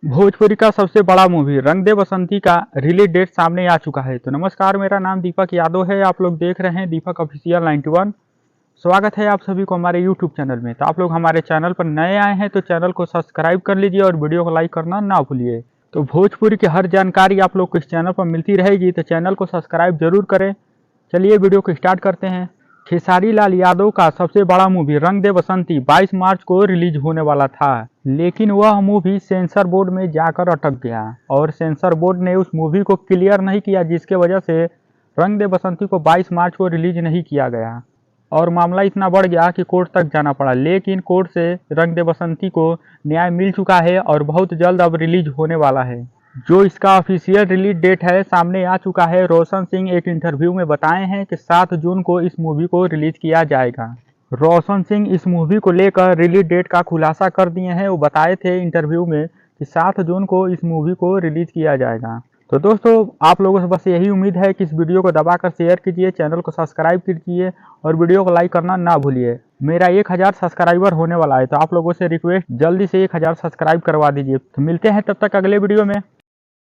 भोजपुरी का सबसे बड़ा मूवी रंग दे बसंती का रिलीज डेट सामने आ चुका है। तो नमस्कार, मेरा नाम दीपक यादव है। आप लोग देख रहे हैं दीपक ऑफिशियल 91। स्वागत है आप सभी को हमारे यूट्यूब चैनल में। तो आप लोग हमारे चैनल पर नए आए हैं तो चैनल को सब्सक्राइब कर लीजिए और वीडियो को लाइक करना ना भूलिए। तो भोजपुरी की हर जानकारी आप लोग को इस चैनल पर मिलती रहेगी, तो चैनल को सब्सक्राइब जरूर करें। चलिए वीडियो को स्टार्ट करते हैं। खेसारी लाल यादव का सबसे बड़ा मूवी रंग दे बसंती 22 मार्च को रिलीज होने वाला था, लेकिन वह मूवी सेंसर बोर्ड में जाकर अटक गया और सेंसर बोर्ड ने उस मूवी को क्लियर नहीं किया, जिसके वजह से रंग दे बसंती को 22 मार्च को रिलीज नहीं किया गया और मामला इतना बढ़ गया कि कोर्ट तक जाना पड़ा। लेकिन कोर्ट से रंग दे बसंती को न्याय मिल चुका है और बहुत जल्द अब रिलीज होने वाला है। जो इसका ऑफिशियल रिलीज डेट है सामने आ चुका है। रोशन सिंह एक इंटरव्यू में बताए हैं कि 7 जून को इस मूवी को रिलीज किया जाएगा। रोशन सिंह इस मूवी को लेकर रिलीज डेट का खुलासा कर दिए हैं। वो बताए थे इंटरव्यू में कि 7 जून को इस मूवी को रिलीज किया जाएगा। तो दोस्तों, आप लोगों से बस यही उम्मीद है कि इस वीडियो को दबाकर शेयर कीजिए, चैनल को सब्सक्राइब कीजिए और वीडियो को लाइक करना ना भूलिए। मेरा 1000 सब्सक्राइबर होने वाला है, तो आप लोगों से रिक्वेस्ट जल्दी से 1000 सब्सक्राइब करवा दीजिए। तो मिलते हैं तब तक अगले वीडियो में।